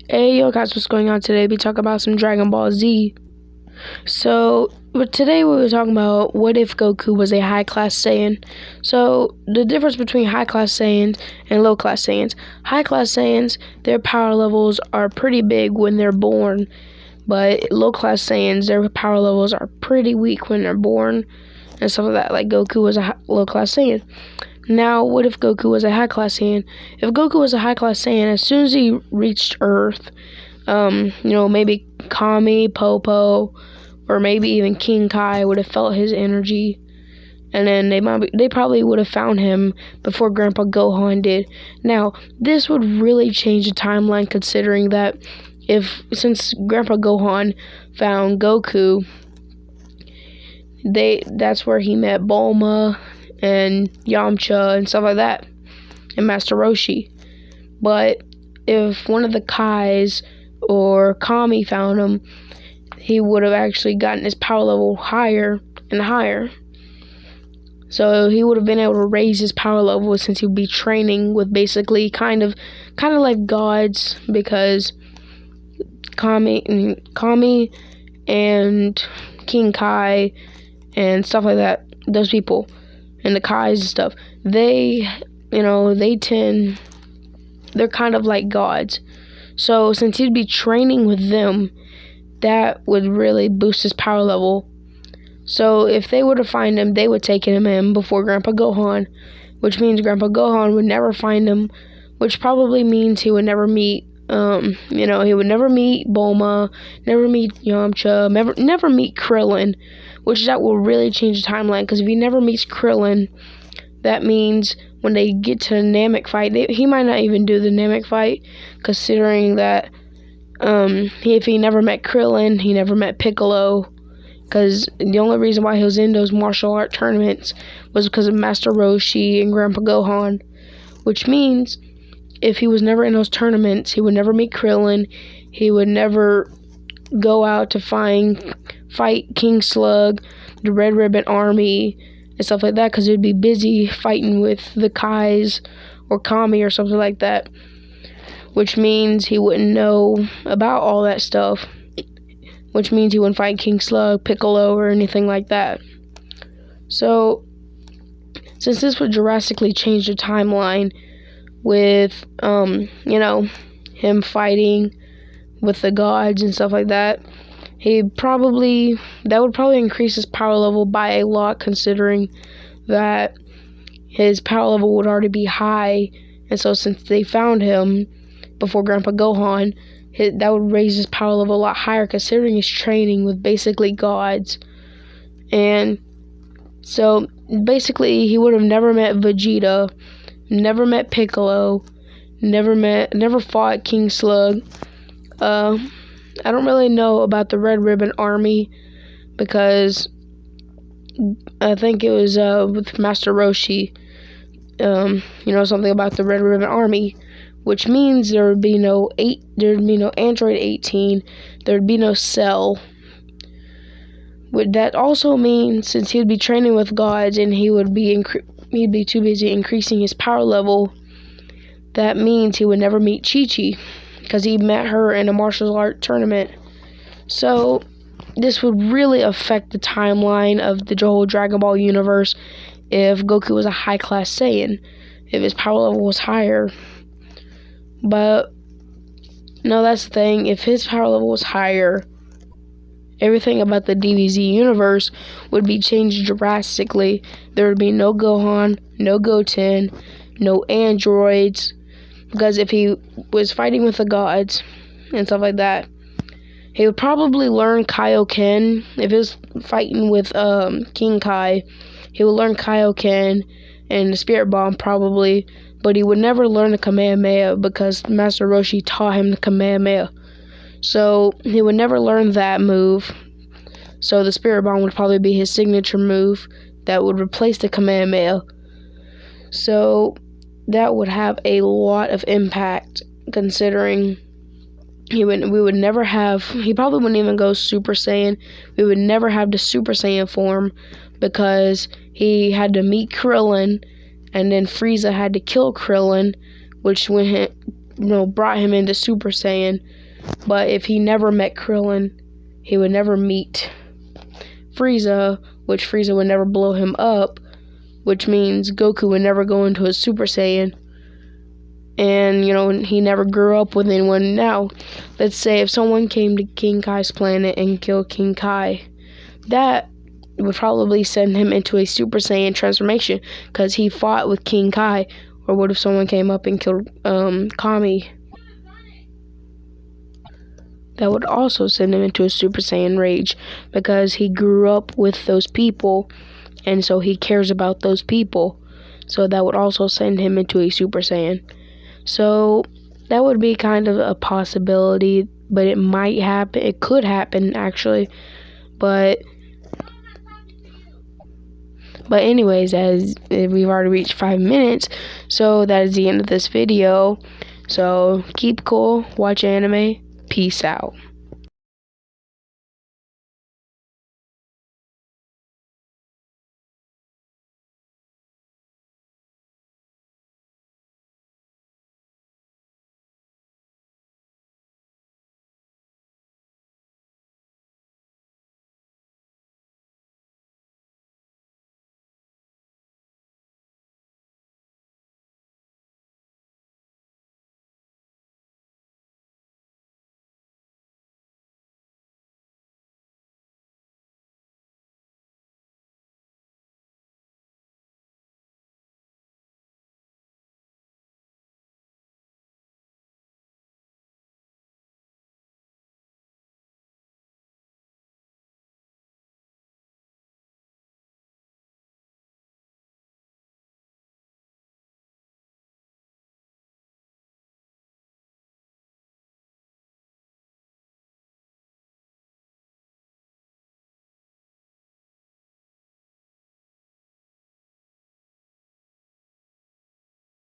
Hey yo guys, what's going on today? We talk about some Dragon Ball Z. But today we were talking about what if Goku was a high class Saiyan. So the difference between high class Saiyans and low class Saiyans. High class Saiyans, their power levels are pretty big when they're born, but low class Saiyans, their power levels are pretty weak when they're born and stuff like that. Like Goku was a low class Saiyan. Now, what if Goku was a high class Saiyan? If Goku was a high class Saiyan, as soon as he reached Earth, maybe Kami, Popo, or maybe even King Kai would have felt his energy, and then they probably would have found him before Grandpa Gohan did. Now, this would really change the timeline, considering that since Grandpa Gohan found Goku, that's where he met Bulma and Yamcha and stuff like that, and Master Roshi. But if one of the Kais or Kami found him, he would have actually gotten his power level higher and higher. So he would have been able to raise his power level, since he would be training with basically kind of like gods, because Kami and King Kai and stuff like that, those people and the Kais and stuff, they're kind of like gods. So since he'd be training with them, that would really boost his power level. So if they were to find him, they would take him in before Grandpa Gohan, which means Grandpa Gohan would never find him, which probably means he would never meet he would never meet Bulma, never meet Yamcha, never meet Krillin, which that will really change the timeline, because if he never meets Krillin, that means when they get to the Namek fight, he might not even do the Namek fight, considering that if he never met Krillin, he never met Piccolo, because the only reason why he was in those martial art tournaments was because of Master Roshi and Grandpa Gohan, which means if he was never in those tournaments, he would never meet Krillin, he would never go out to fight King Slug, the Red Ribbon Army, and stuff like that, because he'd be busy fighting with the Kais or Kami or something like that, which means he wouldn't know about all that stuff, which means he wouldn't fight King Slug, Piccolo, or anything like that. So, since this would drastically change the timeline with, him fighting with the gods and stuff like that, that would probably increase his power level by a lot, considering that his power level would already be high. And so since they found him before Grandpa Gohan, that would raise his power level a lot higher, considering he's training with basically gods. And so basically he would have never met Vegeta, never met Piccolo, never fought King Slug. I don't really know about the Red Ribbon Army, because I think it was with Master Roshi, something about the Red Ribbon Army, which means there would be no Android 18, there would be no Cell. Would that also mean, since he would be training with gods and he'd be too busy increasing his power level, that means he would never meet Chi-Chi, because he met her in a martial art tournament. So this would really affect the timeline of the whole Dragon Ball universe if Goku was a high class Saiyan, if his power level was higher. But no, that's the thing. If his power level was higher, everything about the DBZ universe would be changed drastically. There would be no Gohan, no Goten, no androids, because if he was fighting with the gods and stuff like that, he would probably learn Kaioken. If he was fighting with King Kai, he would learn Kaioken and the Spirit Bomb probably, but he would never learn the Kamehameha, because Master Roshi taught him the Kamehameha. So he would never learn that move. So the Spirit Bomb would probably be his signature move that would replace the Kamehameha. So that would have a lot of impact, considering he probably wouldn't even go Super Saiyan. We would never have the Super Saiyan form, because he had to meet Krillin, and then Frieza had to kill Krillin, which brought him into Super Saiyan. But if he never met Krillin, he would never meet Frieza, which Frieza would never blow him up, which means Goku would never go into a Super Saiyan. And, he never grew up with anyone. Now, let's say if someone came to King Kai's planet and killed King Kai, that would probably send him into a Super Saiyan transformation, because he fought with King Kai. Or what if someone came up and killed Kami? That would also send him into a Super Saiyan rage, because he grew up with those people, and so he cares about those people. So that would also send him into a Super Saiyan. So that would be kind of a possibility, but it might happen. It could happen, actually. But anyways, as we've already reached 5 minutes, so that is the end of this video. So keep cool, watch anime, peace out.